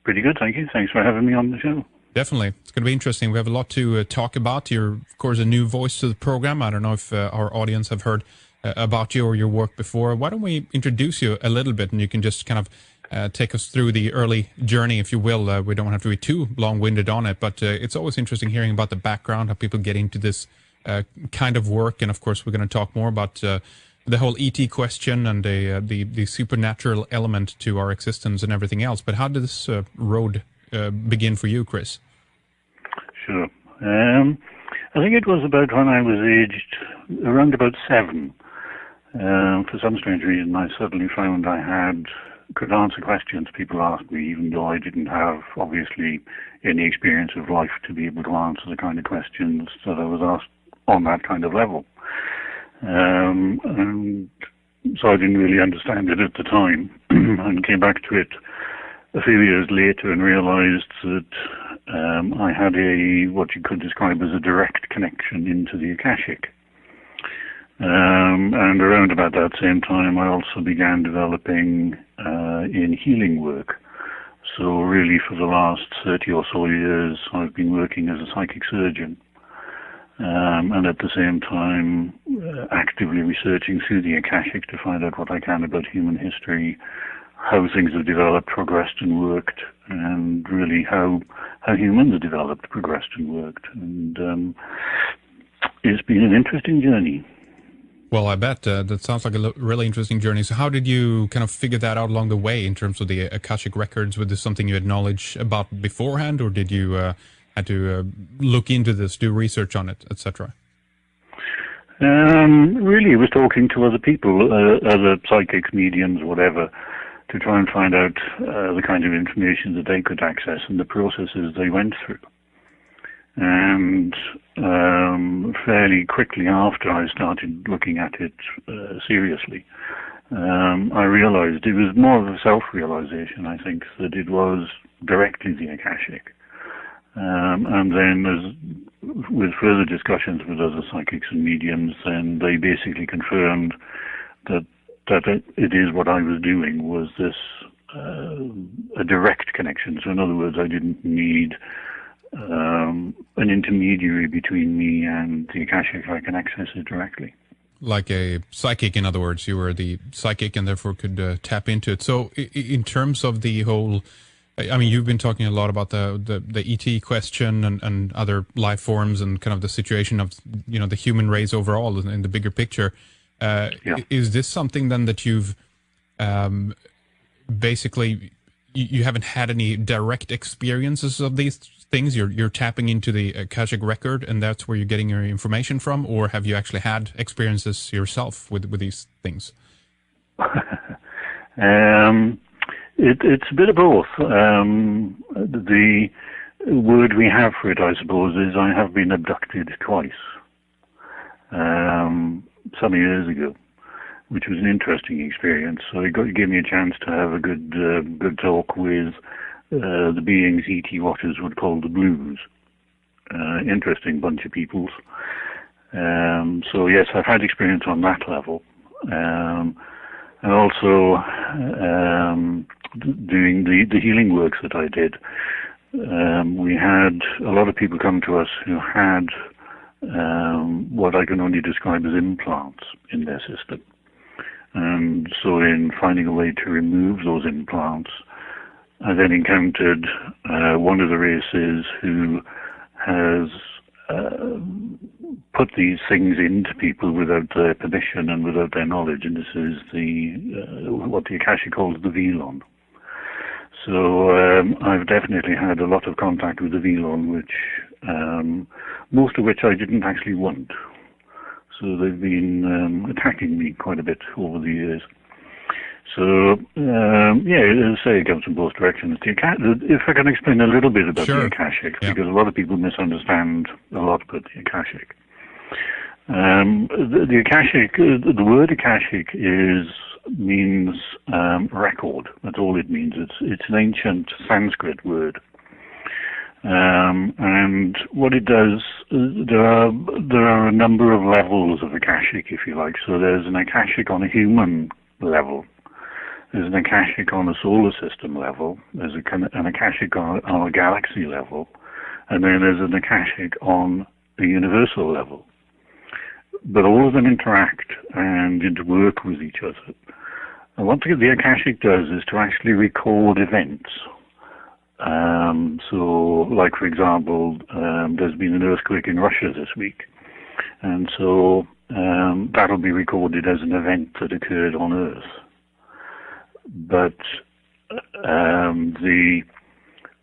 Pretty good, thank you. Thanks for having me on the show. Definitely. It's going to be interesting. We have a lot to talk about. You're, of course, a new voice to the program. I don't know if our audience have heard about you or your work before. Why don't we introduce you a little bit, and you can just kind of take us through the early journey, if you will. We don't have to be too long-winded on it, but it's always interesting hearing about the background, how people get into this kind of work. And, of course, we're going to talk more about the whole ET question and the supernatural element to our existence and everything else. But how did this road begin for you, Chris? Sure. I think it was about when I was aged around about 7. For some strange reason, I suddenly found I could answer questions people asked me, even though I didn't have, obviously, any experience of life to be able to answer the kind of questions that I was asked on that kind of level. And so I didn't really understand it at the time, and came back to it a few years later and realized that I had what you could describe as a direct connection into the Akashic. And around about that same time, I also began developing in healing work. So really for the last 30 or so years, I've been working as a psychic surgeon. And at the same time, actively researching through the Akashic to find out what I can about human history, how things have developed, progressed and worked, and really how humans have developed, progressed and worked. And it's been an interesting journey. Well, I bet. That sounds like a really interesting journey. So how did you kind of figure that out along the way in terms of the Akashic Records? Was this something you had knowledge about beforehand, or did you had to look into this, do research on it, etc.? Really, it was talking to other people, other psychics, mediums, whatever, to try and find out the kind of information that they could access and the processes they went through. And fairly quickly after I started looking at it seriously, I realized it was more of a self-realization, I think, that it was directly the Akashic. And then with further discussions with other psychics and mediums, then they basically confirmed that it is what I was doing, was this a direct connection. So in other words, I didn't need an intermediary between me and the Akashic. I can access it directly. Like a psychic, in other words, you were the psychic and therefore could tap into it. So in terms of the whole, I mean, you've been talking a lot about the ET question and other life forms and kind of the situation of, you know, the human race overall in the bigger picture. Yeah. Is this something then that you've basically, you haven't had any direct experiences of these things? You're tapping into the Akashic Record and that's where you're getting your information from, or have you actually had experiences yourself with these things? It's a bit of both. The word we have for it, I suppose, is I have been abducted twice, some years ago, which was an interesting experience. So it gave me a chance to have a good talk with the beings E.T. Watchers would call the Blues. Interesting bunch of peoples. So yes, I've had experience on that level. And also doing the healing works that I did. We had a lot of people come to us who had what I can only describe as implants in their system. And so in finding a way to remove those implants, I then encountered one of the races who has put these things into people without their permission and without their knowledge, and this is what the Akashic calls the Velon. So I've definitely had a lot of contact with the Velon, which most of which I didn't actually want. So they've been attacking me quite a bit over the years. So, yeah, as I say, it comes from both directions. If I can explain a little bit about the Akashic, because a lot of people misunderstand a lot about the Akashic. The Akashic, the word Akashic means record. That's all it means. It's an ancient Sanskrit word. And what it does, there are a number of levels of Akashic, if you like. So there's an Akashic on a human level. There's an Akashic on a solar system level, there's an Akashic on a galaxy level, and then there's an Akashic on a universal level. But all of them interact and interwork with each other. And what the Akashic does is to actually record events. So, like for example, there's been an earthquake in Russia this week, and so that'll be recorded as an event that occurred on Earth. But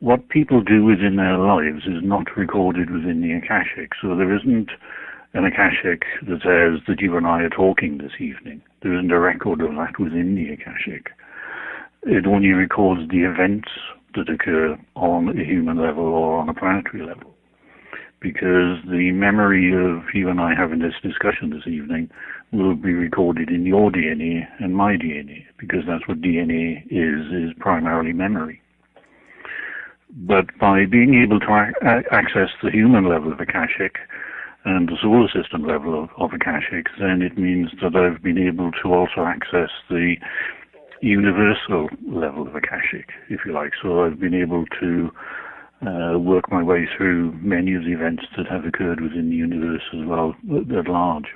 what people do within their lives is not recorded within the Akashic. So there isn't an Akashic that says that you and I are talking this evening. There isn't a record of that within the Akashic. It only records the events that occur on a human level or on a planetary level. Because the memory of you and I having this discussion this evening will be recorded in your DNA and my DNA, because that's what DNA is primarily memory. But by being able to access the human level of Akashic and the solar system level of Akashic, then it means that I've been able to also access the universal level of Akashic, if you like. So I've been able to work my way through many of the events that have occurred within the universe as well, at large,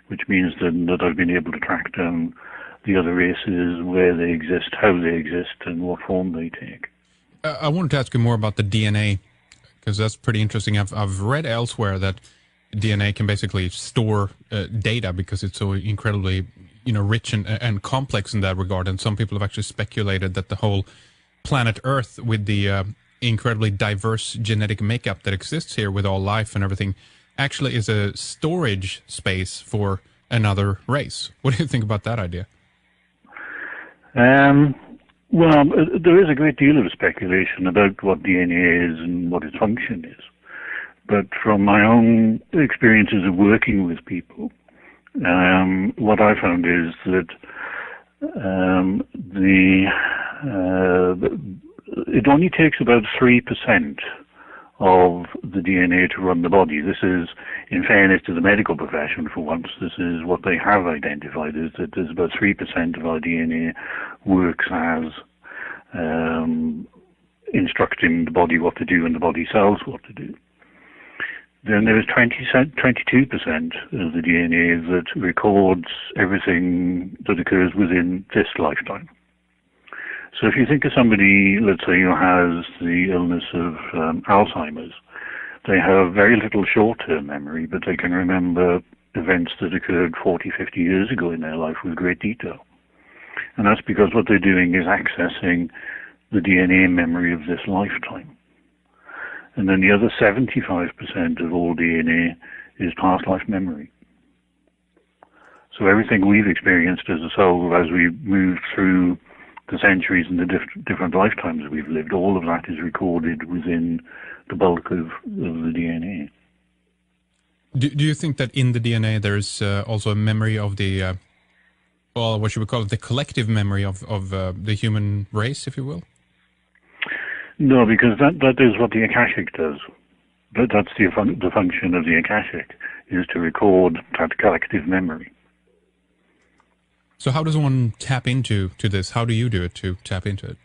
which means that I've been able to track down the other races, where they exist, how they exist, and what form they take. I wanted to ask you more about the DNA, because that's pretty interesting. I've read elsewhere that DNA can basically store data because it's so incredibly, rich and complex in that regard. And some people have actually speculated that the whole planet Earth, with the incredibly diverse genetic makeup that exists here with all life and everything, actually is a storage space for another race. What do you think about that idea? Well, there is a great deal of speculation about what DNA is and what its function is. But from my own experiences of working with people, what I found is that it only takes about 3% of the DNA to run the body. This is, in fairness to the medical profession for once, this is what they have identified, is that there's about 3% of our DNA works as instructing the body what to do and the body cells what to do. Then there is 22% of the DNA that records everything that occurs within this lifetime. So if you think of somebody, let's say, who has the illness of Alzheimer's, they have very little short-term memory, but they can remember events that occurred 40, 50 years ago in their life with great detail. And that's because what they're doing is accessing the DNA memory of this lifetime. And then the other 75% of all DNA is past life memory. So everything we've experienced as a soul as we move through the centuries and the different lifetimes we've lived, all of that is recorded within the bulk of the DNA. Do you think that in the DNA there's also a memory of the, what should we call it, the collective memory of the human race, if you will? No, because that is what the Akashic does. That's the function of the Akashic, is to record that collective memory. So how does one tap into this? How do you do it to tap into it?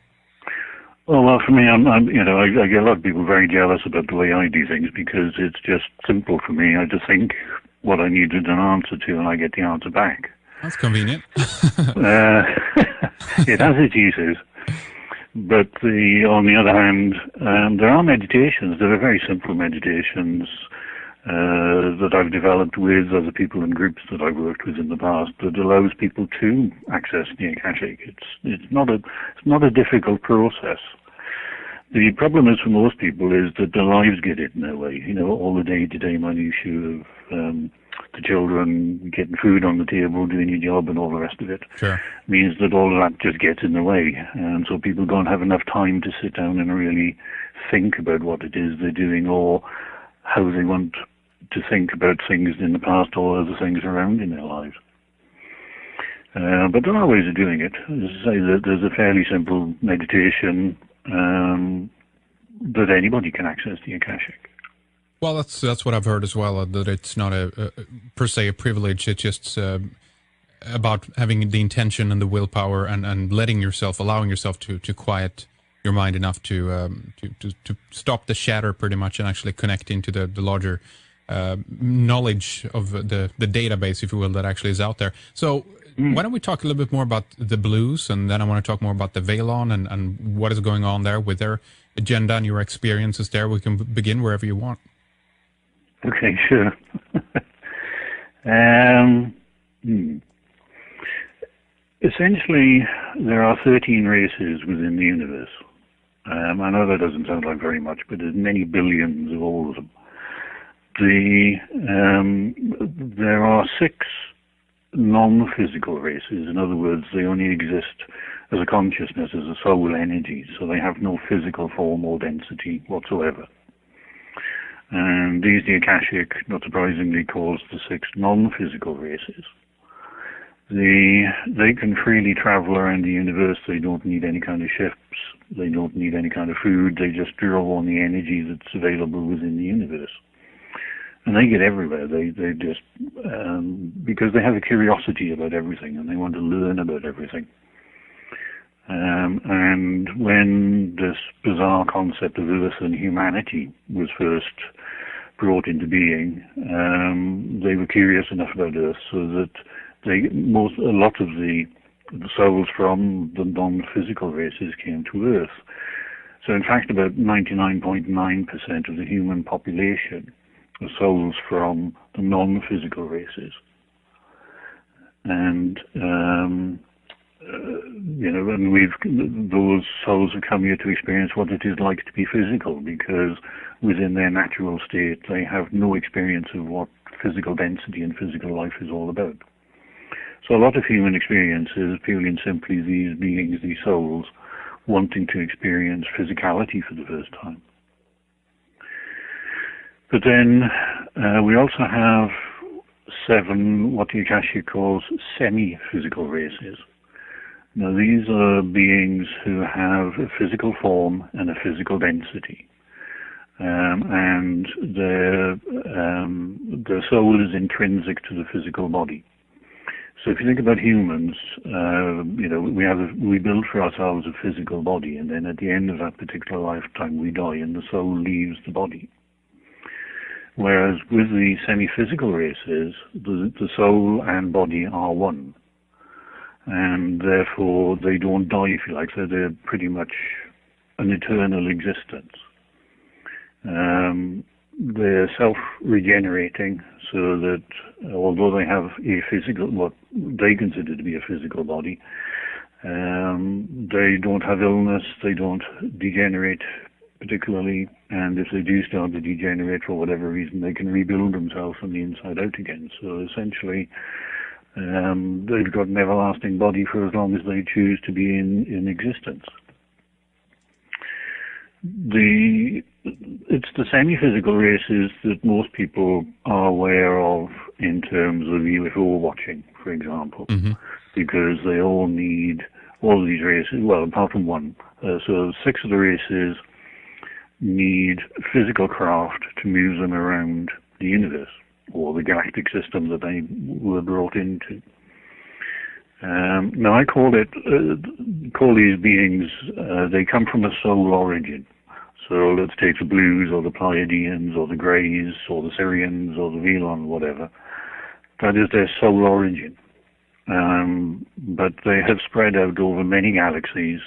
Well, for me, I get a lot of people very jealous about the way I do things because it's just simple for me. I just think what I needed an answer to, and I get the answer back. That's convenient. It has its uses. But on the other hand, there are meditations. There are very simple meditations that I've developed with other people and groups that I've worked with in the past that allows people to access the Akashic. It's not a difficult process. The problem is for most people is that their lives get in their way. All the day-to-day minutiae of the children getting food on the table, doing your job, and all the rest of it. Sure. Means that all of that just gets in the way, and so people don't have enough time to sit down and really think about what it is they're doing or how they want to think about things in the past or other things around in their lives. But there are ways of doing it. As I say, there's a fairly simple meditation that anybody can access the Akashic. Well, that's what I've heard as well, that it's not per se a privilege. It's just about having the intention and the willpower and allowing yourself to quiet your mind enough to stop the chatter pretty much and actually connect into the larger knowledge of the database, if you will, that actually is out there. So why don't we talk a little bit more about the blues, and then I want to talk more about the Valon and what is going on there with their agenda and your experiences there. We can begin wherever you want. Okay, sure. Essentially, there are 13 races within the universe. I know that doesn't sound like very much, but there's many billions of all of them. There are 6 non-physical races. In other words, they only exist as a consciousness, as a soul energy, so they have no physical form or density whatsoever. And these the Akashic, not surprisingly, calls the 6 non-physical races. They can freely travel around the universe. They don't need any kind of ships. They don't need any kind of food. They just draw on the energy that's available within the universe. And they get everywhere. They just, because they have a curiosity about everything and they want to learn about everything. And when this bizarre concept of Earth and humanity was first brought into being, they were curious enough about Earth so that a lot of the souls from the non-physical races came to Earth. So in fact, about 99.9% of the human population are souls from the non-physical races. And and those souls have come here to experience what it is like to be physical, because within their natural state they have no experience of what physical density and physical life is all about. So a lot of human experience is purely and simply these beings, these souls, wanting to experience physicality for the first time. But then we also have 7 what the Akashic calls semi-physical races. Now these are beings who have a physical form and a physical density. And their soul is intrinsic to the physical body. So if you think about humans, we build for ourselves a physical body, and then at the end of that particular lifetime we die and the soul leaves the body. Whereas with the semi-physical races, the soul and body are one. And therefore they don't die, if you like, so they're pretty much an eternal existence. They're self-regenerating, so that although they have what they consider to be a physical body, they don't have illness, they don't degenerate particularly, and if they do start to degenerate for whatever reason, they can rebuild themselves from the inside out again. So essentially, they've got an everlasting body for as long as they choose to be in existence. It's the semi-physical races that most people are aware of in terms of UFO watching, for example, because they all need, all of these races, well, apart from one, so 6 of the races need physical craft to move them around the universe, or the galactic system that they were brought into. Now I call these beings, they come from a soul origin. So let's take the blues, or the Pleiadians, or the Greys, or the Syrians, or the Velon, whatever. That is their soul origin. But they have spread out over many galaxies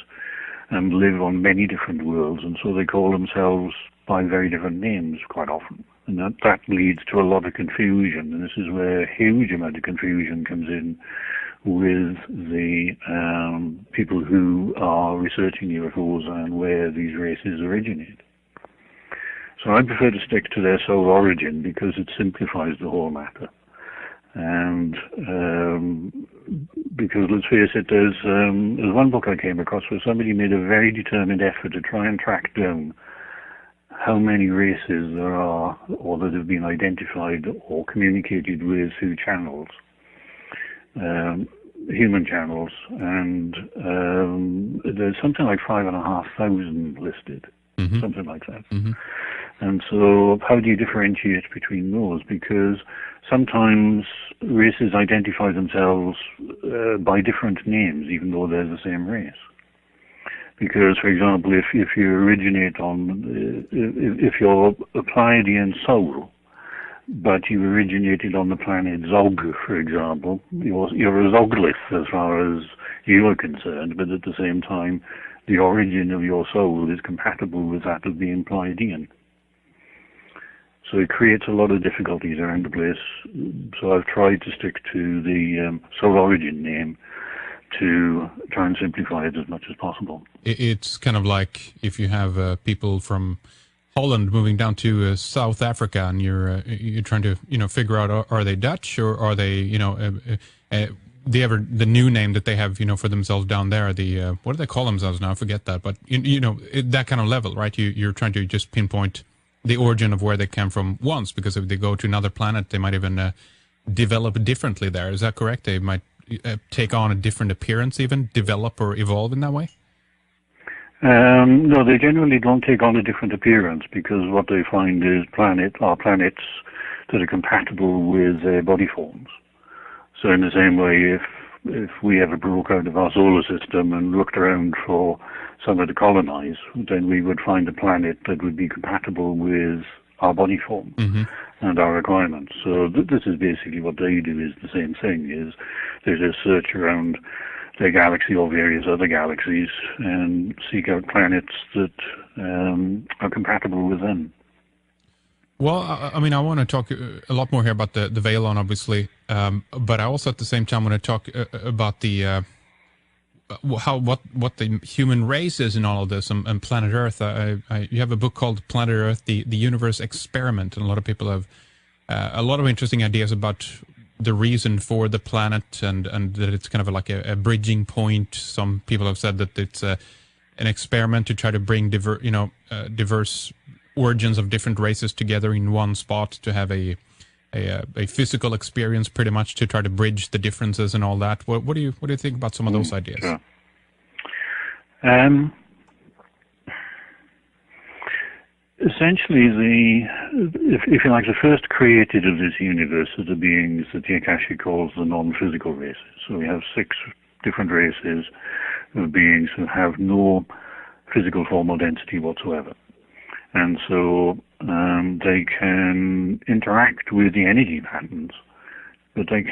and live on many different worlds, and so they call themselves by very different names quite often. And that leads to a lot of confusion, and this is where a huge amount of confusion comes in with the people who are researching UFOs and where these races originate. So I prefer to stick to their soul origin because it simplifies the whole matter. And because let's face it, there's one book I came across where somebody made a very determined effort to try and track down how many races there are, or that have been identified or communicated with through channels, human channels, and there's something like 5,500 listed. something like that. Mm-hmm. And so how do you differentiate between those? Because sometimes races identify themselves by different names, even though they're the same race. Because, for example, if you originate on, if you're a Pleiadian soul, but you originated on the planet Zog, for example, you're a Zoglith as far as you are concerned, but at the same time, the origin of your soul is compatible with that of being Pleiadian. So it creates a lot of difficulties around the place. So I've tried to stick to the soul origin name to try and simplify it as much as possible. It's kind of like if you have people from Holland moving down to South Africa, and you're trying to figure out, are they Dutch or are they the new name that they have for themselves down there, the what do they call themselves now? I forget that, but that kind of level, right? You're trying to just pinpoint the origin of where they came from once, because if they go to another planet, they might even develop differently there. Is that correct? They might take on a different appearance, even develop or evolve in that way? No, they generally don't take on a different appearance, because what they find is planets that are compatible with their body forms. So in the same way, if we ever broke out of our solar system and looked around for somewhere to colonize, then we would find a planet that would be compatible with our body form and our requirements. So this is basically what they do, is the same thing, is they just search around their galaxy or various other galaxies and seek out planets that are compatible with them. Well, I mean, I want to talk a lot more here about the Veilon, obviously, but I also at the same time want to talk about the what the human race is in all of this, and Planet Earth. You have a book called Planet Earth, the Universe Experiment, and a lot of people have a lot of interesting ideas about the reason for the planet, and that it's kind of like a bridging point. Some people have said that it's an experiment to try to bring diverse origins of different races together in one spot, to have a physical experience, pretty much, to try to bridge the differences and all that. What do you think about some of those ideas? Sure. Essentially, if you like, the first created of this universe are the beings that the Akashic calls the non-physical races. So we have 6 different races of beings who have no physical form or density whatsoever. And so they can interact with the energy patterns, but they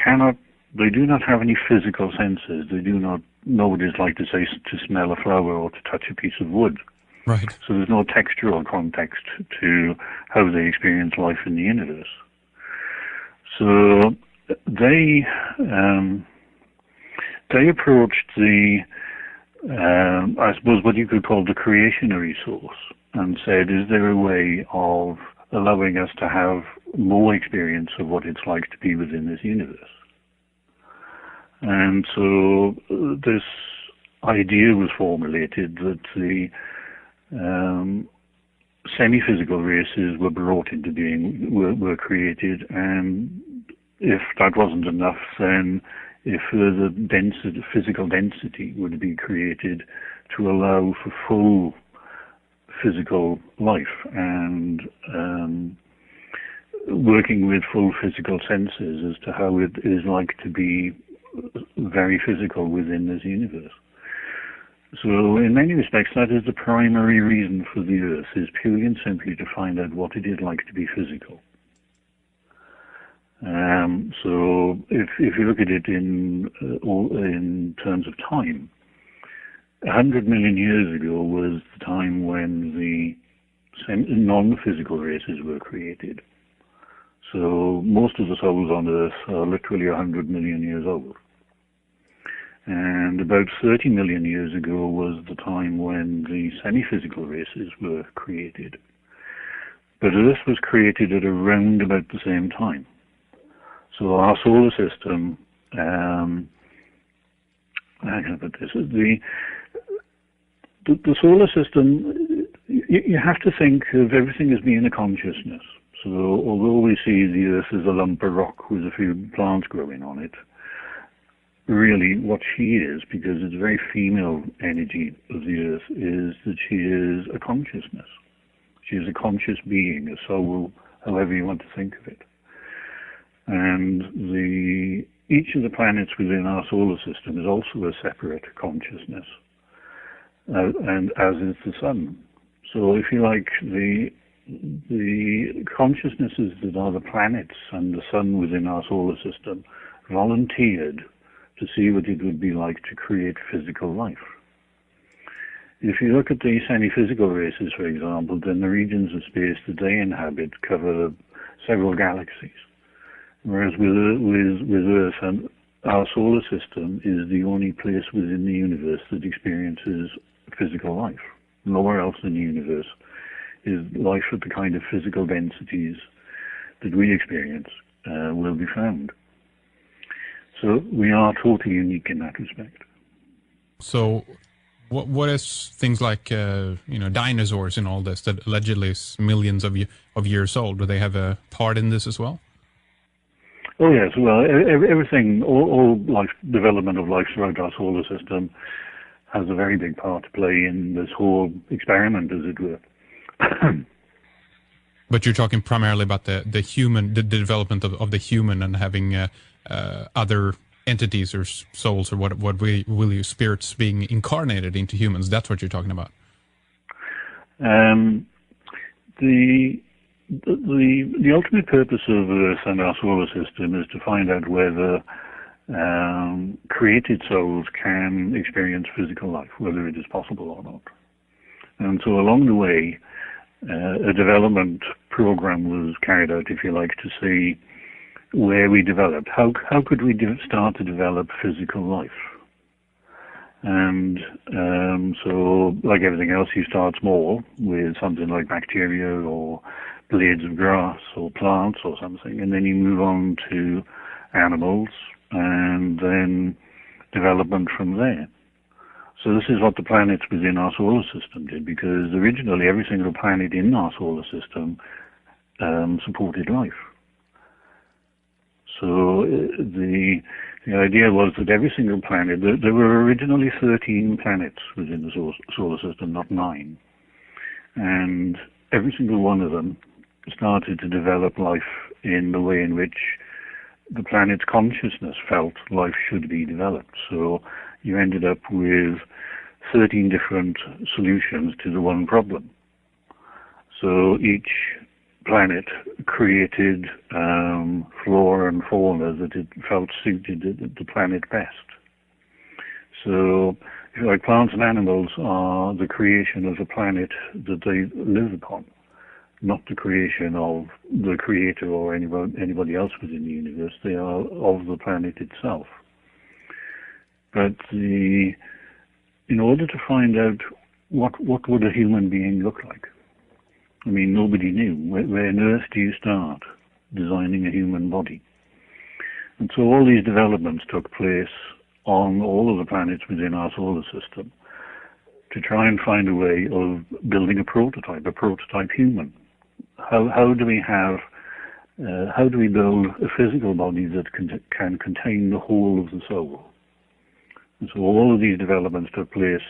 do not have any physical senses. They do not know what it's like to smell a flower or to touch a piece of wood. Right. So there's no textual context to how they experience life in the universe. So they approached the, I suppose, what you could call the creationary source, and said, is there a way of allowing us to have more experience of what it's like to be within this universe? And so this idea was formulated that the semi-physical races were brought into being, were created, and if that wasn't enough, then a further physical density would be created to allow for full physical life and working with full physical senses as to how it is like to be very physical within this universe. So in many respects, that is the primary reason for the Earth, is purely and simply to find out what it is like to be physical. So if you look at it in terms of time, 100 million years ago was the time when the non-physical races were created. So most of the souls on Earth are literally 100 million years old. And about 30 million years ago was the time when the semi-physical races were created. But Earth was created at around about the same time. So our solar system, how can I put this? The solar system, you have to think of everything as being a consciousness. So although we see the Earth as a lump of rock with a few plants growing on it, really what she is, because it's a very female energy of the Earth, is that she is a consciousness. She is a conscious being, a soul, however you want to think of it. And each of the planets within our solar system is also a separate consciousness, and as is the sun. So if you like, the consciousnesses that are the planets and the sun within our solar system volunteered to see what it would be like to create physical life. If you look at the semi-physical races, for example, then the regions of space that they inhabit cover several galaxies. Whereas with Earth, and our solar system is the only place within the universe that experiences physical life. Nowhere else in the universe is life at the kind of physical densities that we experience will be found. So we are totally unique in that respect. So what is things like dinosaurs and all this that allegedly is millions of years old? Do they have a part in this as well? Oh yes, well, everything, all life, development of life throughout our solar system has a very big part to play in this whole experiment, as it were. But you're talking primarily about the development of the human and having other entities or souls or what will you spirits being incarnated into humans. That's what you're talking about. The ultimate purpose of Earth and our solar system is to find out whether created souls can experience physical life, whether it is possible or not. And so along the way, a development program was carried out, if you like, to see where we developed. How could we start to develop physical life? And so, like everything else, you start small with something like bacteria or blades of grass or plants or something, and then you move on to animals and then development from there. So this is what the planets within our solar system did, because originally every single planet in our solar system supported life. So the idea was that every single planet, there were originally 13 planets within the solar system, not 9. And every single one of them started to develop life in the way in which the planet's consciousness felt life should be developed. So you ended up with 13 different solutions to the one problem. So each planet created flora and fauna that it felt suited the planet best. So, if you like, plants and animals are the creation of the planet that they live upon, not the creation of the creator or anybody else within the universe. They are of the planet itself. But in order to find out what would a human being look like, I mean, nobody knew. Where on earth do you start designing a human body? And so all these developments took place on all of the planets within our solar system to try and find a way of building a prototype human. How do we build a physical body that can contain the whole of the soul? And so all of these developments took place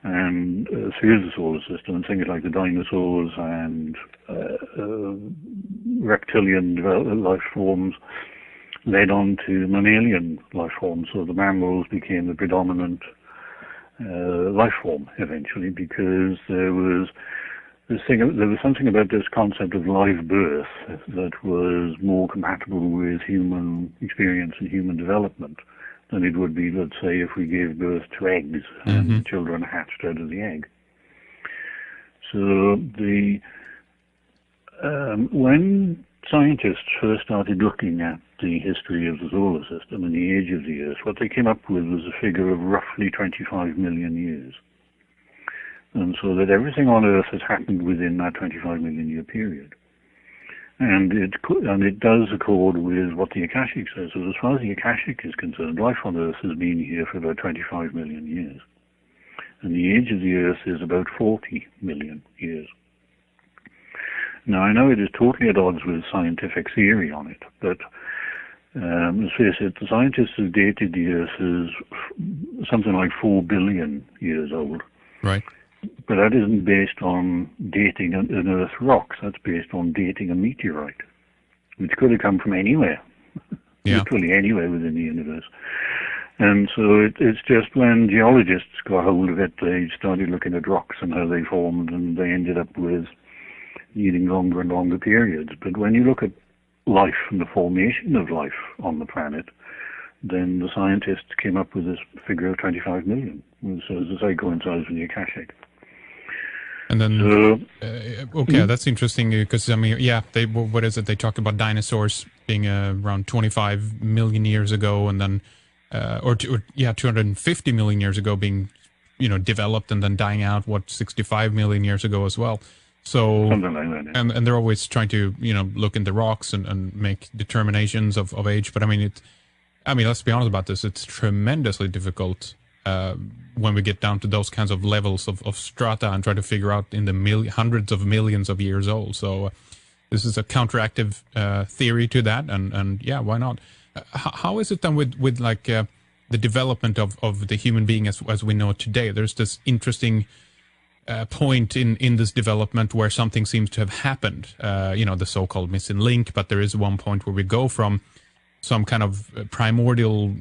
and through the solar system, and things like the dinosaurs and reptilian life forms led on to mammalian life forms. So the mammals became the predominant life form eventually, because there was something about this concept of live birth that was more compatible with human experience and human development than it would be, let's say, if we gave birth to eggs and the children hatched out of the egg. So when scientists first started looking at the history of the solar system and the age of the Earth, what they came up with was a figure of roughly 25 million years. And so that everything on Earth has happened within that 25 million year period. And it does accord with what the Akashic says. So as far as the Akashic is concerned, life on Earth has been here for about 25 million years. And the age of the Earth is about 40 million years. Now, I know it is totally at odds with scientific theory on it, but Let's face it, the scientists have dated the Earth as something like 4 billion years old. Right. But that isn't based on dating an Earth rocks. That's based on dating a meteorite, which could have come from anywhere, literally anywhere within the universe. And so it's just when geologists got hold of it, they started looking at rocks and how they formed, and they ended up with needing longer and longer periods. But when you look at life and the formation of life on the planet, then the scientists came up with this figure of 25 million. So as I say, coincides with the Akashic. And then, that's interesting because, I mean, what is it? They talk about dinosaurs being around 25 million years ago, and then, 250 million years ago being, developed and then dying out, 65 million years ago as well. So, something like that, and they're always trying to, look in the rocks and make determinations of age. But I mean, let's be honest about this. It's tremendously difficult when we get down to those kinds of levels of strata and try to figure out in the hundreds of millions of years old. So this is a counteractive theory to that. And why not? How is it then with like the development of the human being as we know it today? There's this interesting point in this development where something seems to have happened, the so-called missing link, but there is one point where we go from some kind of primordial,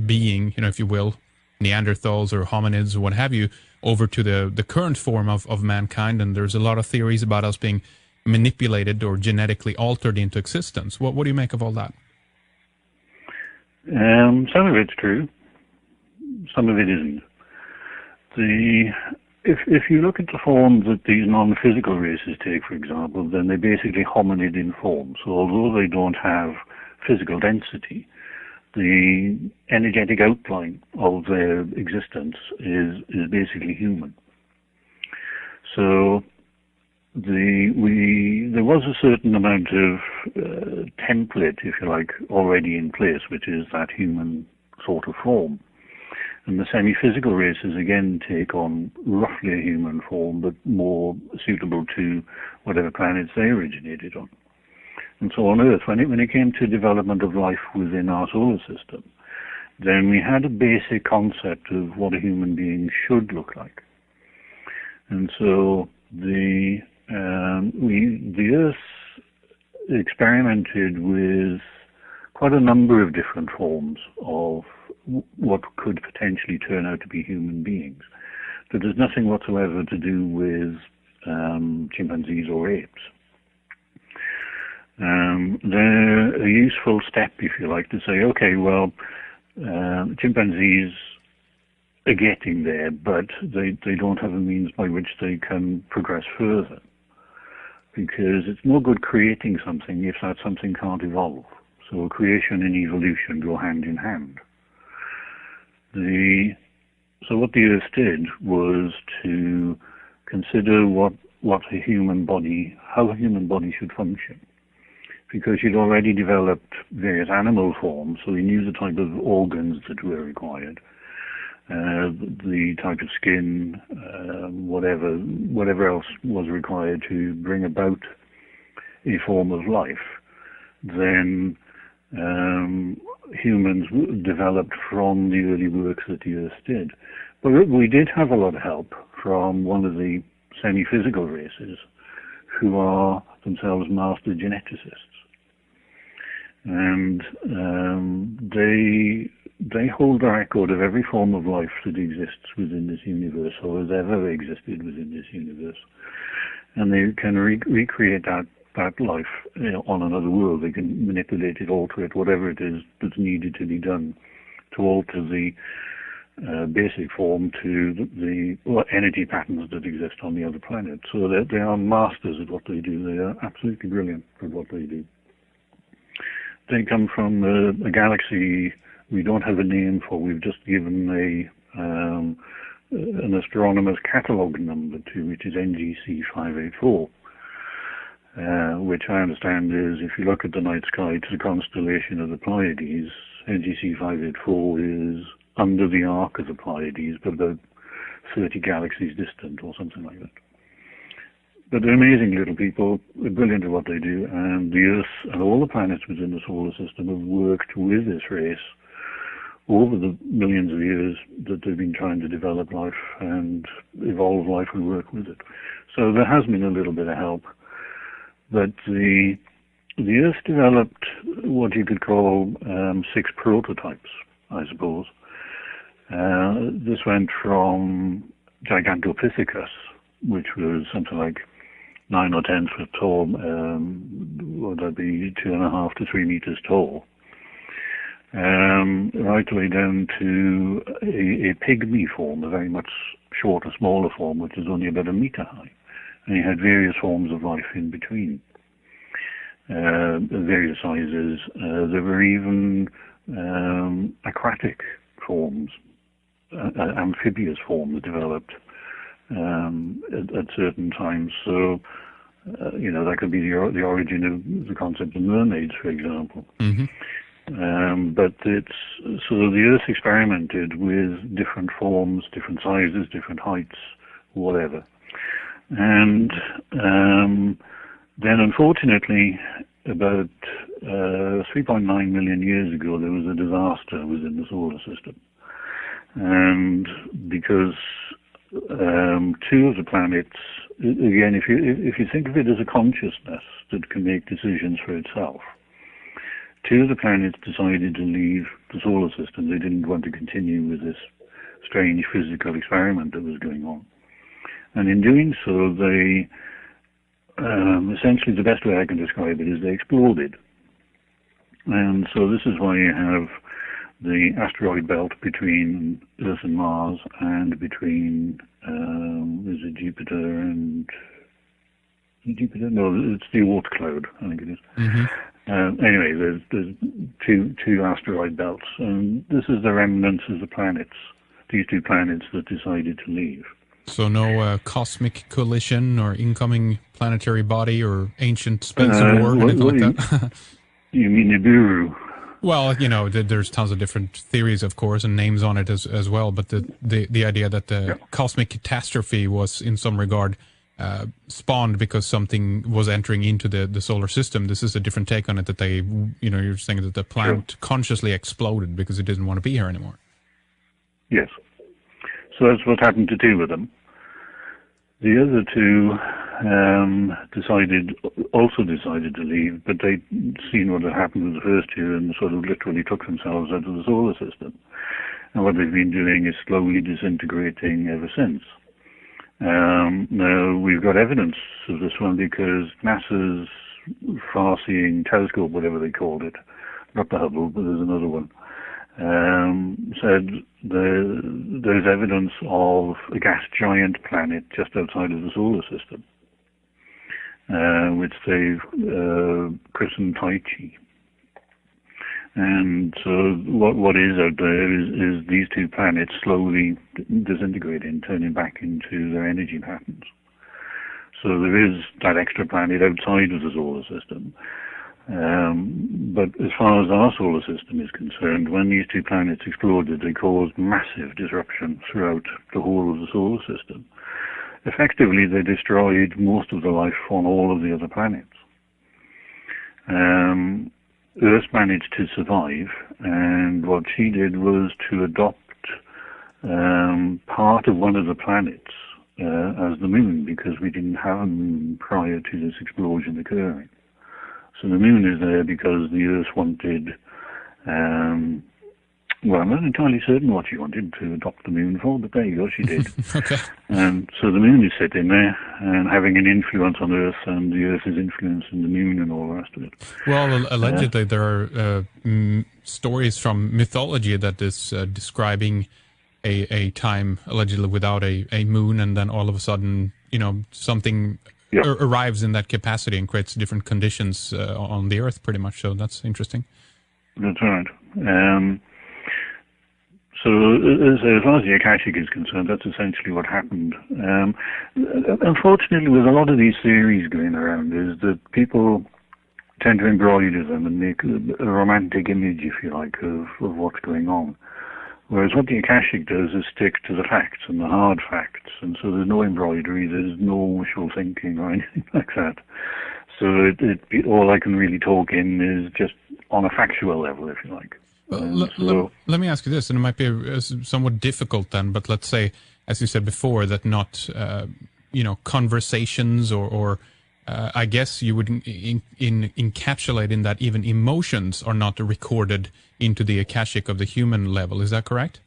being, if you will, Neanderthals or hominids or what have you, over to the current form of mankind. And there's a lot of theories about us being manipulated or genetically altered into existence. What do you make of all that? Some of it's true. Some of it isn't. If you look at the forms that these non-physical races take, for example, then they're basically hominid in form. So although they don't have physical density, the energetic outline of their existence is basically human. So there was a certain amount of template, if you like, already in place, which is that human sort of form. And the semi-physical races again take on roughly a human form, but more suitable to whatever planets they originated on. And so on Earth, when it came to development of life within our solar system, then we had a basic concept of what a human being should look like. And so the Earth experimented with quite a number of different forms of what could potentially turn out to be human beings. But there's nothing whatsoever to do with chimpanzees or apes. They're a useful step, if you like, to say, okay, well, chimpanzees are getting there, but they don't have a means by which they can progress further. Because it's no good creating something if that something can't evolve. So creation and evolution go hand in hand. So what the Earth did was to consider how a human body should function. Because you'd already developed various animal forms, so we knew the type of organs that were required, the type of skin, whatever else was required to bring about a form of life. Then humans developed from the early works that the Earth did. But we did have a lot of help from one of the semi-physical races who are themselves master geneticists. And they hold the record of every form of life that exists within this universe or has ever existed within this universe. And they can recreate that life on another world. They can manipulate it, alter it, whatever it is that's needed to be done to alter the basic form to the energy patterns that exist on the other planet. So they are masters at what they do. They are absolutely brilliant at what they do. They come from a galaxy we don't have a name for. We've just given an astronomer's catalog number to, which is NGC 584. Which I understand is, if you look at the night sky, it's a constellation of the Pleiades. NGC 584 is under the arc of the Pleiades, but about 30 galaxies distant or something like that. But they're amazing little people, they're brilliant at what they do, and the Earth and all the planets within the solar system have worked with this race over the millions of years that they've been trying to develop life and evolve life and work with it. So there has been a little bit of help. But the Earth developed what you could call 6 prototypes, I suppose. This went from Gigantopithecus, which was something like 9 or 10 foot tall, would that be 2.5 to 3 meters tall, right away down to a pygmy form, a very much shorter, smaller form, which is only about 1 meter high. And you had various forms of life in between, various sizes. There were even aquatic forms, amphibious forms developed at certain times. So, that could be the origin of the concept of mermaids, for example. Mm-hmm. But so the Earth experimented with different forms, different sizes, different heights, whatever. And then, unfortunately, about 3.9 million years ago, there was a disaster within the solar system. And because 2 of the planets, again, if you think of it as a consciousness that can make decisions for itself, 2 of the planets decided to leave the solar system. They didn't want to continue with this strange physical experiment that was going on. And in doing so, they, essentially the best way I can describe it is they exploded. And so this is why you have the asteroid belt between Earth and Mars, and between, is it Jupiter and... Jupiter? No, it's the Oort cloud, I think it is. Mm-hmm. Anyway, there's two asteroid belts, and this is the remnants of the planets, these 2 planets that decided to leave. So no cosmic collision or incoming planetary body or ancient Spencer War, anything like that? You mean Nibiru? Well, there's tons of different theories, of course, and names on it as well. But the idea that the cosmic catastrophe was, in some regard, spawned because something was entering into the solar system. This is a different take on it. That they, you're saying that the planet consciously exploded because it didn't want to be here anymore. Yes. So that's what happened to 2 of them. The other 2 also decided to leave, but they'd seen what had happened with the first 2 and sort of literally took themselves out of the solar system. And what they've been doing is slowly disintegrating ever since. Now, we've got evidence of this one because NASA's far-seeing telescope, whatever they called it, not the Hubble, but there's another one, said there's evidence of a gas giant planet just outside of the solar system, which they've christened Tai Chi. And so what is out there is these 2 planets slowly disintegrating, turning back into their energy patterns. So there is that extra planet outside of the solar system. But as far as our solar system is concerned, when these 2 planets exploded, they caused massive disruption throughout the whole of the solar system. Effectively, they destroyed most of the life on all of the other planets. Earth managed to survive, and what she did was to adopt part of one of the planets as the moon, because we didn't have a moon prior to this explosion occurring. So the moon is there because the Earth wanted, well, I'm not entirely certain what she wanted to adopt the moon for, but there you go, she did. Okay. So the moon is sitting there and having an influence on Earth, and the Earth is influencing the moon and all the rest of it. Well, allegedly there are stories from mythology that is describing a time allegedly without a moon, and then all of a sudden, something arrives in that capacity and creates different conditions on the Earth, pretty much. So that's interesting. That's right. So as far as the Akashic is concerned, that's essentially what happened. Unfortunately, with a lot of these theories going around, is that people tend to embroider them and make a romantic image, if you like, of what's going on. Whereas what the Akashic does is stick to the facts and the hard facts, and so there's no embroidery, there's no wishful thinking or anything like that. So all I can really talk in is just on a factual level, if you like. Let me ask you this, and it might be somewhat difficult then, but let's say, as you said before, that not, conversations or I guess you would encapsulate in that even emotions are not recorded into the Akashic of the human level. Is that correct?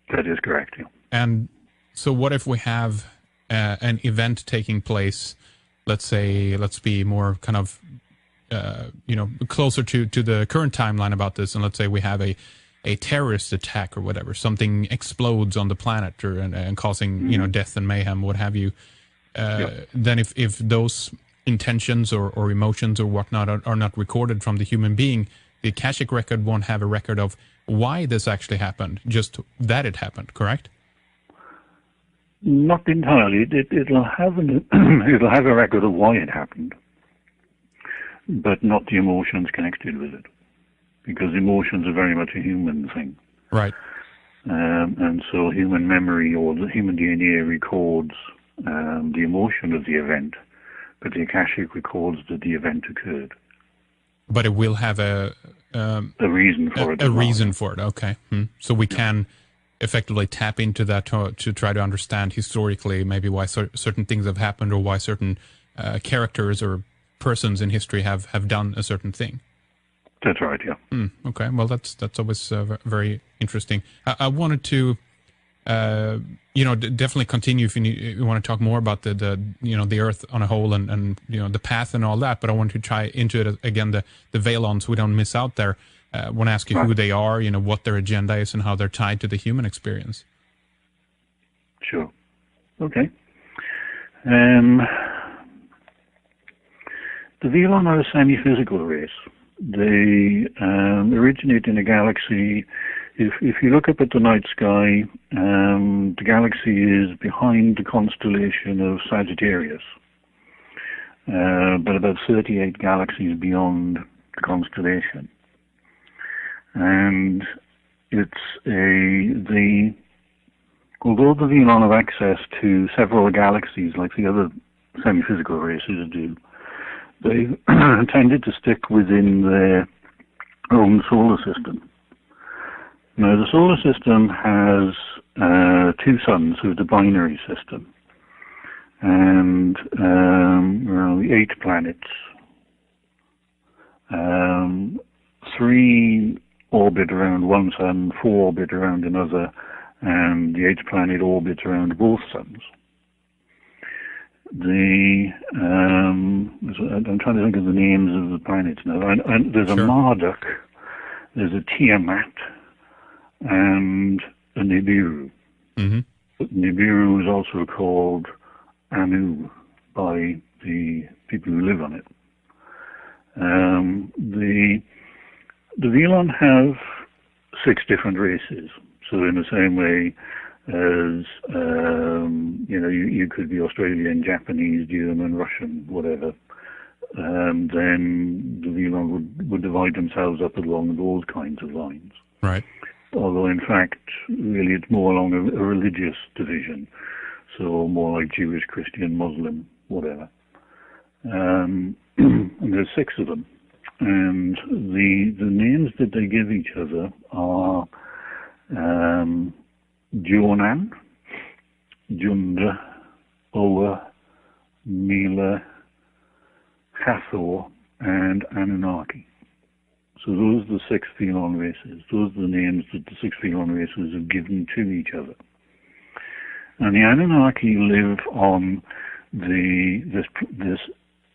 That is correct, yeah. And so what if we have an event taking place, let's be more kind of, closer to the current timeline about this, and let's say we have a terrorist attack or whatever, something explodes on the planet and causing, death and mayhem, what have you. Then if those intentions or emotions or whatnot are not recorded from the human being, the Akashic record won't have a record of why this actually happened, just that it happened, correct? Not entirely. It'll have it'll have a record of why it happened, but not the emotions connected with it, because emotions are very much a human thing. Right. And so human memory or the human DNA records the emotion of the event, but the Akashic records that the event occurred. But it will have a reason for it. A reason for it, okay. So we can effectively tap into that to try to understand historically maybe why certain things have happened or why certain characters or persons in history have done a certain thing. That's right, yeah. Okay, well, that's always very interesting. I wanted to, definitely continue if you want to talk more about the Earth on a whole and the path and all that. But I want to try into it again, the Valons, so we don't miss out there. I want to ask you who they are, what their agenda is, and how they're tied to the human experience. Sure. Okay. The Valon are a semi-physical race. They originate in a galaxy. If you look up at the night sky, the galaxy is behind the constellation of Sagittarius, but about 38 galaxies beyond the constellation. And although the Valon have access to several galaxies like the other semi-physical races do, they tended to stick within their own solar system. Now, the solar system has two suns, so the binary system, and the 8 planets. 3 orbit around one sun, 4 orbit around another, and the 8th planet orbits around both suns. I'm trying to think of the names of the planets now. And there's a Marduk, there's a Tiamat, and a Nibiru. Nibiru is also called Anu by the people who live on it. The Valon have 6 different races. So in the same way as, you could be Australian, Japanese, German, Russian, whatever, then the Valon would divide themselves up along those kinds of lines. Right. Although, in fact, really it's more along a religious division. So more like Jewish, Christian, Muslim, whatever. And there's 6 of them. And the names that they give each other are Jonan, Junda, Oa, Mila, Hathor, and Anunnaki. So those are the 6 Valon races. Those are the names that the 6 Valon races have given to each other. And the Anunnaki live on this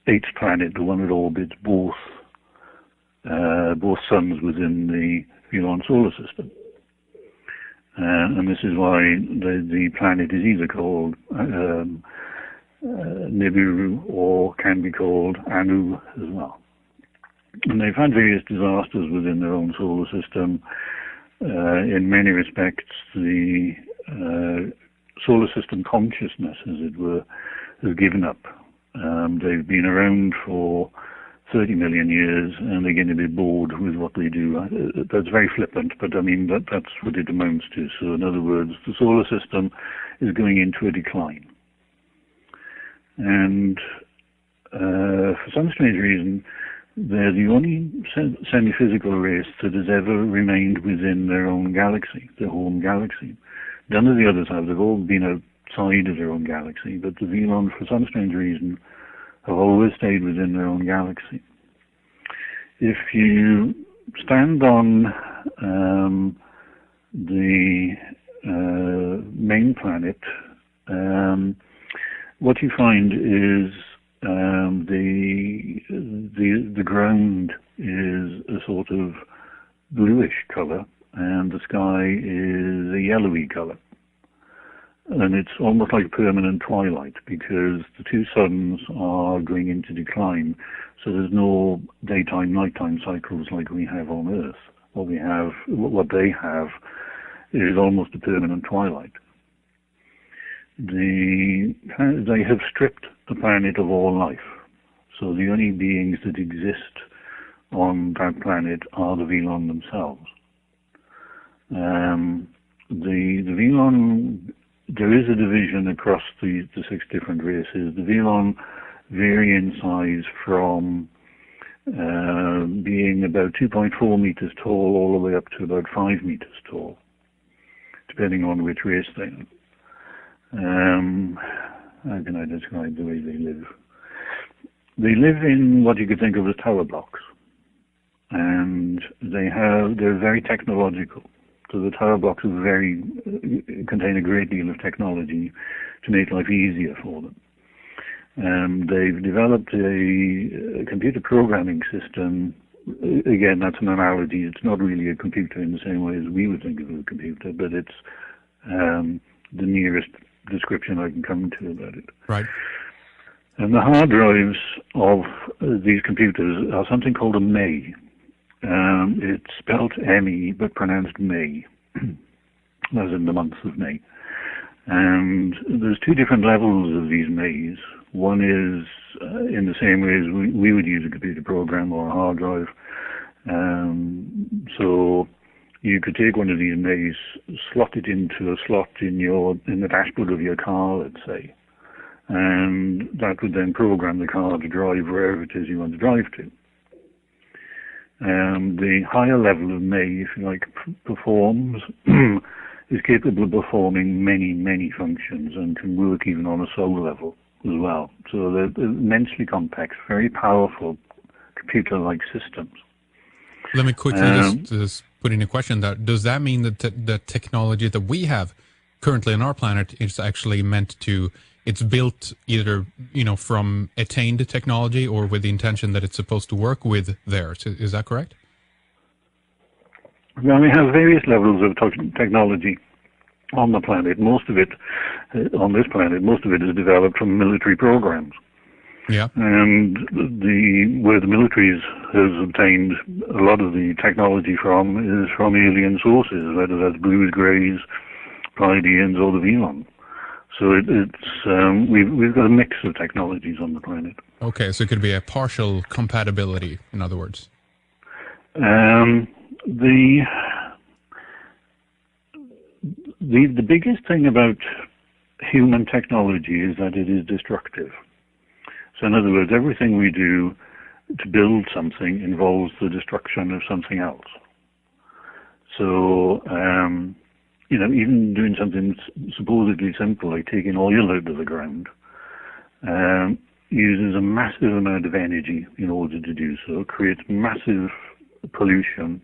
8th planet, the one that orbits both suns within the Valon solar system. And this is why the planet is either called Nibiru or can be called Anu as well. And they've had various disasters within their own solar system. In many respects, the solar system consciousness, as it were, has given up. They've been around for 30 million years, and they're going to be bored with what they do. That's very flippant, but I mean, that's what it amounts to. So in other words, the solar system is going into a decline. And for some strange reason, they're the only semi-physical race that has ever remained within their own galaxy, their home galaxy. None of the others have. They've all been outside of their own galaxy, but the Velon, for some strange reason, have always stayed within their own galaxy. If you stand on the main planet, what you find is the ground is a sort of bluish color, and the sky is a yellowy color. And it's almost like permanent twilight, because the two suns are going into decline, so there's no daytime, nighttime cycles like we have on Earth. What they have is almost a permanent twilight. They have stripped the planet of all life, so the only beings that exist on that planet are the Velon themselves. The Velon, there is a division across the 6 different races. The Velon vary in size from being about 2.4 meters tall all the way up to about 5 meters tall, depending on which race they are. How can I describe the way they live? They live in what you could think of as tower blocks, and they're very technological. So the tower blocks contain a great deal of technology to make life easier for them. They've developed a computer programming system. Again, that's an analogy. It's not really a computer in the same way as we would think of a computer, but it's the nearest description I can come to about it. Right. And the hard drives of these computers are something called a May. It's spelt M-E, but pronounced May, as in the month of May. And there's 2 different levels of these Mays. One is in the same way as we would use a computer program or a hard drive. So you could take one of these Mays, slot it into a slot in the dashboard of your car, let's say, and that would then program the car to drive wherever it is you want to drive to. The higher level of May, if you like, performs, is capable of performing many, many functions and can work even on a soul level as well. So they're immensely complex, very powerful computer-like systems. Let me quickly just put in a question there. Does that mean that the technology that we have currently on our planet is actually meant to, it's built either, from attained technology or with the intention that it's supposed to work with theirs? Is that correct? Well, we have various levels of technology on the planet. Most of it, on this planet, most of it is developed from military programs. Yeah. And where the military has obtained a lot of the technology from is from alien sources, whether that's Blues, Greys, Pleiadians, or the Velon. So we've got a mix of technologies on the planet. Okay, so it could be a partial compatibility, in other words. The biggest thing about human technology is that it is destructive. So in other words, everything we do to build something involves the destruction of something else. So, even doing something supposedly simple, like taking oil out of the ground, uses a massive amount of energy in order to do so, creates massive pollution,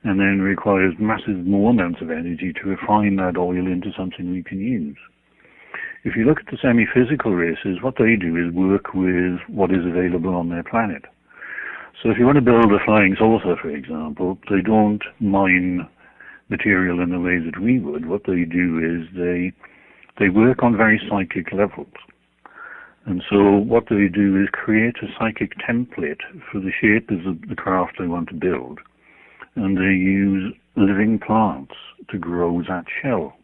and then requires more amounts of energy to refine that oil into something we can use. If you look at the semi-physical races, what they do is work with what is available on their planet. So if you want to build a flying saucer, for example, they don't mine material in the way that we would. What they do is they work on very psychic levels. And so what they do is create a psychic template for the shape of the craft they want to build. And they use living plants to grow that shell.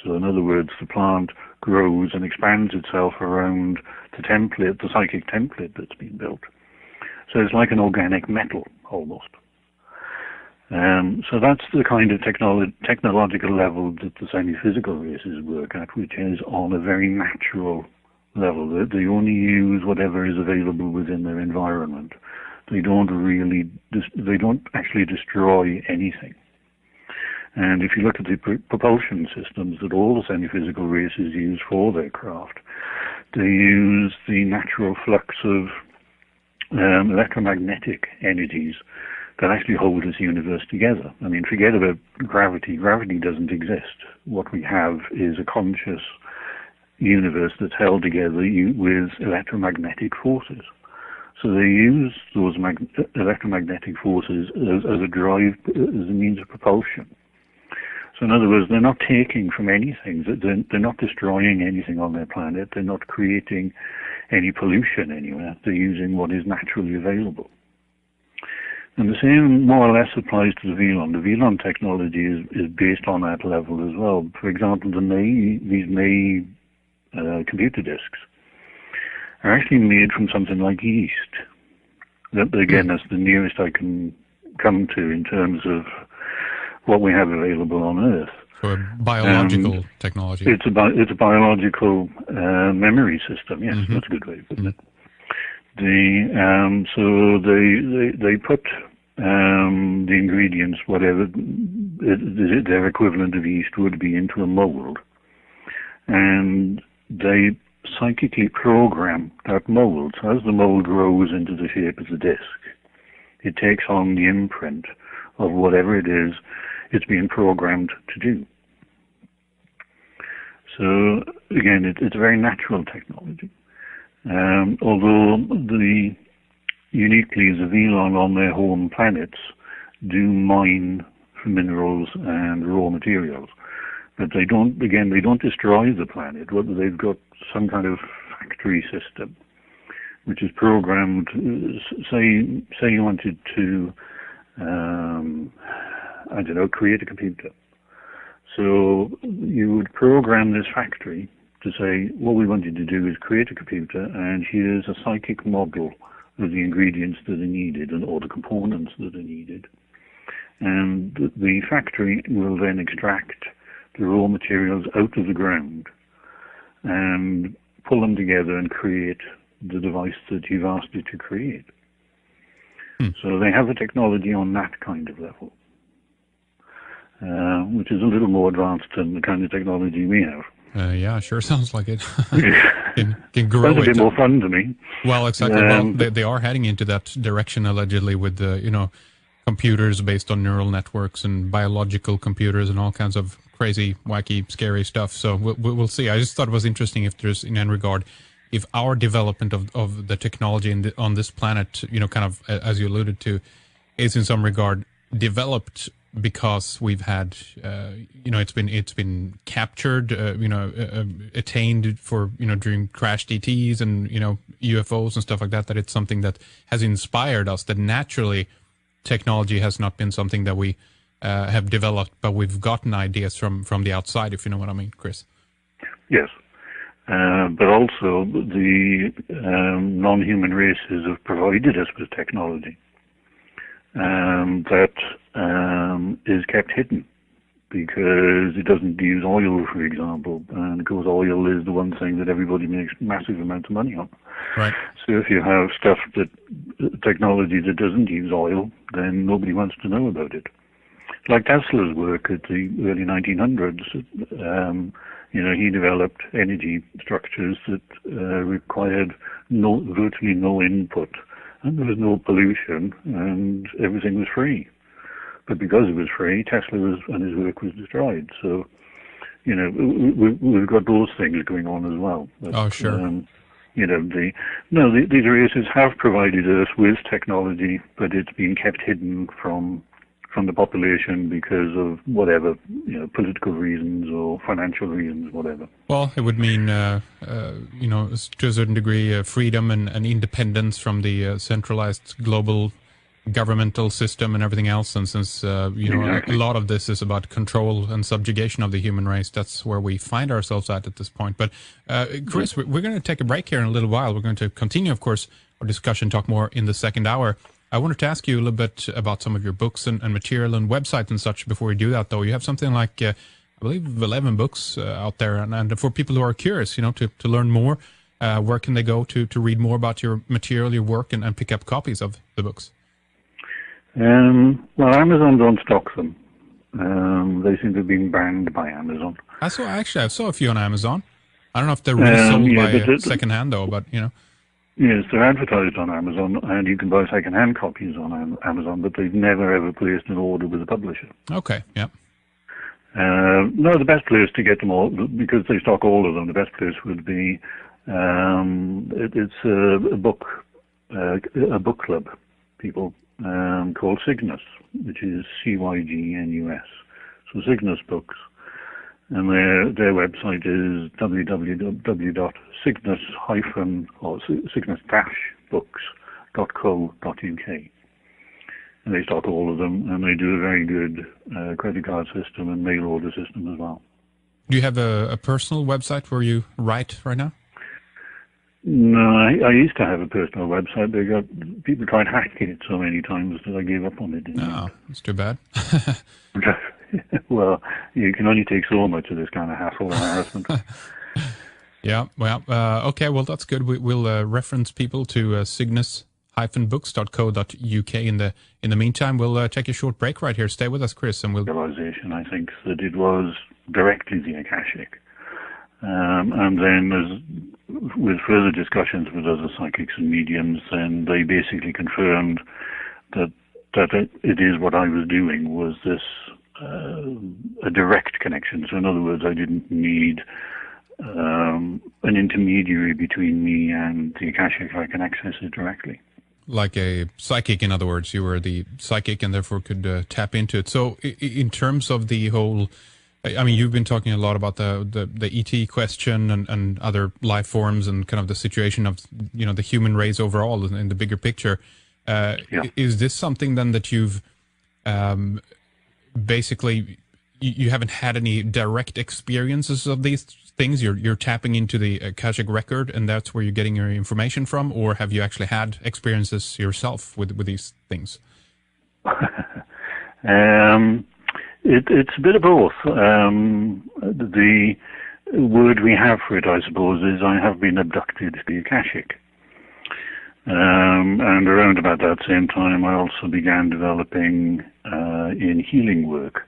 So in other words, the plant grows and expands itself around the template, the psychic template that's been built. So it's like an organic metal, almost. So that's the kind of technological level that the semi-physical races work at, which is on a very natural level. They only use whatever is available within their environment. They don't actually destroy anything. And if you look at the propulsion systems that all the semi-physical races use for their craft, they use the natural flux of electromagnetic energies that actually hold this universe together. I mean, forget about gravity. Gravity doesn't exist. What we have is a conscious universe that's held together with electromagnetic forces. So they use those electromagnetic forces as a drive, as a means of propulsion. So in other words, they're not taking from anything. They're not destroying anything on their planet. They're not creating any pollution anywhere. They're using what is naturally available. And the same more or less applies to the VLON. The VLON technology is based on that level as well. For example, these May computer disks are actually made from something like yeast. That, again, that's the nearest I can come to in terms of what we have available on Earth. For biological technology. It's a biological memory system. Yes, that's a good way of putting it. So they put the ingredients, whatever their equivalent of yeast would be, into a mold, and they psychically program that mold. So as the mold grows into the shape of the disc, it takes on the imprint of whatever it is it's being programmed to do. So again, it's a very natural technology. Although uniquely the VLON on their home planets do mine for minerals and raw materials, but they don't destroy the planet. They've got some kind of factory system which is programmed. Say you wanted to, create a computer. So you would program this factory to say, what we want you to do is create a computer, and here's a psychic model of the ingredients that are needed or the components that are needed. And the factory will then extract the raw materials out of the ground and pull them together and create the device that you've asked it to create. So they have the technology on that kind of level, which is a little more advanced than the kind of technology we have. Yeah, sure sounds like it. can grow it. Sounds a bit more fun to me. Well, exactly. Well, they are heading into that direction allegedly with computers based on neural networks and biological computers and all kinds of crazy, wacky, scary stuff. So we'll see. I just thought it was interesting if there's, in any regard, if our development of the technology on this planet, kind of as you alluded to, is in some regard developed because we've had, it's been captured, attained for, during crash DTs and, UFOs and stuff like that, that it's something that has inspired us, that naturally technology has not been something that we have developed, but we've gotten ideas from the outside, if you know what I mean, Chris. Yes. But also the non-human races have provided us with technology that is kept hidden because it doesn't use oil, for example, and of course oil is the one thing that everybody makes massive amounts of money on. Right. So if you have technology that doesn't use oil, then nobody wants to know about it. Like Tesla's work at the early 1900s, he developed energy structures that required virtually no input, and there was no pollution, and everything was free. But because it was free, Tesla and his work was destroyed. So, we've got those things going on as well. But, oh, sure. These races have provided us with technology, but it's been kept hidden from the population because of whatever, political reasons or financial reasons, whatever. Well, it would mean, to a certain degree, freedom and independence from the centralized global governmental system and everything else. And since, Exactly. a lot of this is about control and subjugation of the human race, that's where we find ourselves at this point. But Chris, we're going to take a break here in a little while. We're going to continue, of course, our discussion, talk more in the second hour. I wanted to ask you a little bit about some of your books and material and websites and such. Before we do that, though, you have something like, I believe, 11 books out there. And for people who are curious, to learn more, where can they go to read more about your material, your work, and pick up copies of the books? Well, Amazon don't stock them. They seem to have been banned by Amazon. I saw a few on Amazon. I don't know if they're resold by secondhand, though, but, Yes, they're advertised on Amazon, and you can buy second-hand copies on Amazon, but they've never, ever placed an order with a publisher. Okay, yeah. No, the best place to get them all, because they stock all of them, the best place would be, it's a book club, people, called Cygnus, which is Cygnus. So Cygnus Books. And their website is www.cygnus-books.co.uk. And they stock all of them, and they do a very good credit card system and mail order system as well. Do you have a personal website where you write right now? No, I used to have a personal website. People tried hacking it so many times that I gave up on it. No, that's too bad. Well, you can only take so much of this kind of hassle and harassment. Yeah, well, okay, well, that's good. We'll reference people to cygnus-books.co.uk. In the meantime, we'll take a short break right here. Stay with us, Chris, and we'll... Realization, I think, that it was directly the Akashic. And then with further discussions with other psychics and mediums, then they basically confirmed that it is what I was doing, was this a direct connection. So in other words, I didn't need an intermediary between me and the Akashic. I can access it directly. Like a psychic, in other words. You were the psychic and therefore could tap into it. So in terms of the whole... I mean, you've been talking a lot about the ET question and other life forms and kind of the situation of, the human race overall in the bigger picture. Yeah. Is this something then that you've basically, you haven't had any direct experiences of these things? You're tapping into the Akashic Record and that's where you're getting your information from? Or have you actually had experiences yourself with these things? It's a bit of both. The word we have for it, I suppose, is I have been abducted to the Akashic. And around about that same time, I also began developing in healing work.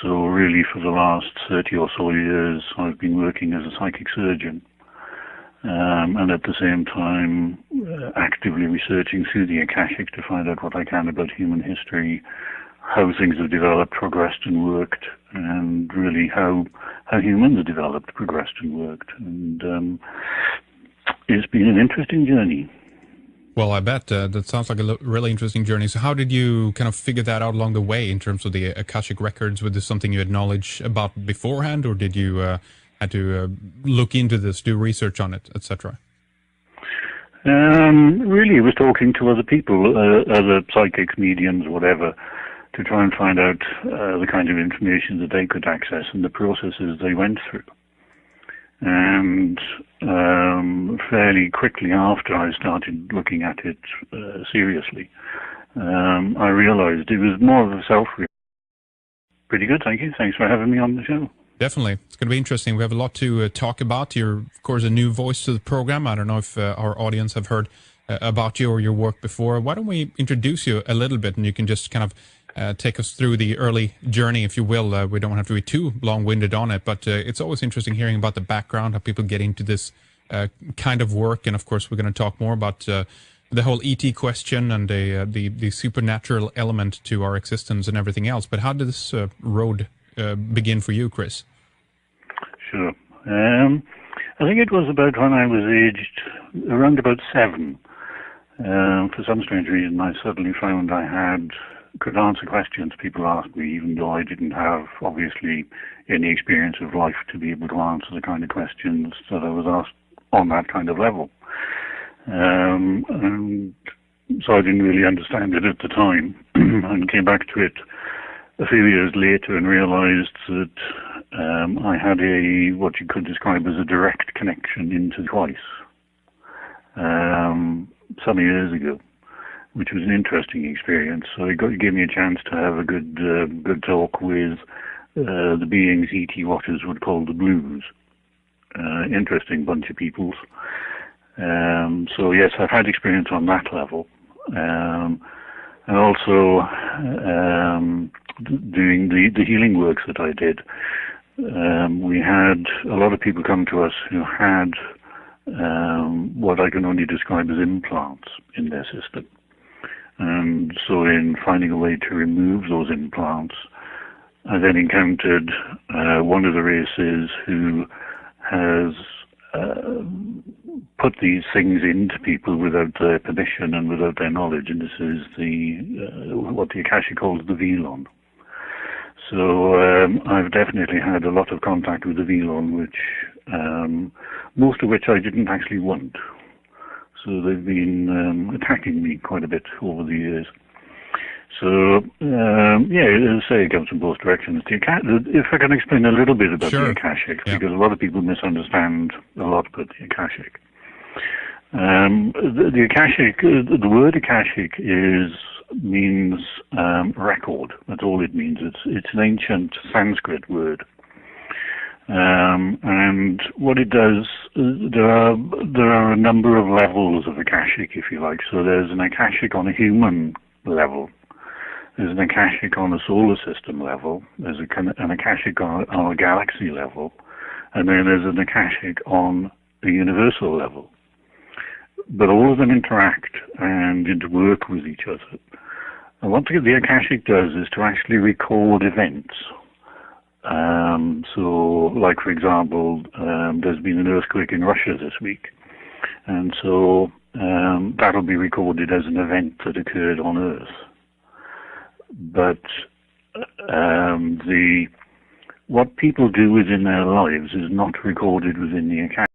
So really for the last 30 or so years, I've been working as a psychic surgeon. And at the same time, actively researching through the Akashic to find out what I can about human history, how things have developed, progressed and worked, and really how humans have developed, progressed and worked. And it's been an interesting journey. Well, I bet that sounds like a really interesting journey. So how did you kind of figure that out along the way in terms of the Akashic Records? Was this something you had knowledge about beforehand, or did you had to look into this, do research on it, etc.? Really, it was talking to other people, other psychics, mediums, whatever, to try and find out the kind of information that they could access and the processes they went through. And fairly quickly after I started looking at it seriously, I realized it was more of a self-realization. Pretty good, thank you. Thanks for having me on the show. Definitely. It's going to be interesting. We have a lot to talk about. You're, of course, a new voice to the program. I don't know if our audience have heard about you or your work before. Why don't we introduce you a little bit, and you can just kind of take us through the early journey, if you will. We don't have to be too long-winded on it, but it's always interesting hearing about the background, how people get into this kind of work. And of course, we're going to talk more about the whole ET question and the supernatural element to our existence and everything else. But how did this road begin for you, Chris? Sure. I think it was about when I was aged around about 7. For some strange reason, I suddenly found I could answer questions people asked me, even though I didn't have, obviously, any experience of life to be able to answer the kind of questions that I was asked on that kind of level. And so I didn't really understand it at the time, and came back to it a few years later and realized that I had what you could describe as a direct connection into twice some years ago, which was an interesting experience. So it gave me a chance to have a good talk with the beings E.T. Waters would call the Blues. Interesting bunch of peoples. So yes, I've had experience on that level, and also doing the healing works that I did. We had a lot of people come to us who had what I can only describe as implants in their system. And so in finding a way to remove those implants, I then encountered one of the races who has put these things into people without their permission and without their knowledge, and this is what the Akashic calls the Velon. So I've definitely had a lot of contact with the Velon, which most of which I didn't actually want. So they've been attacking me quite a bit over the years. So, as I say, it comes from both directions. If I can explain a little bit about the Akashic, because a lot of people misunderstand a lot about the Akashic. The Akashic, the word Akashic means record. That's all it means. It's an ancient Sanskrit word. And what it does, there are a number of levels of Akashic, if you like. So there's an Akashic on a human level. There's an Akashic on a solar system level. There's an Akashic on a galaxy level. And then there's an Akashic on a universal level. But all of them interact and interwork with each other. And what the Akashic does is to actually record events. So, like for example, there's been an earthquake in Russia this week. And so that'll be recorded as an event that occurred on Earth. But what people do within their lives is not recorded within the Akashic.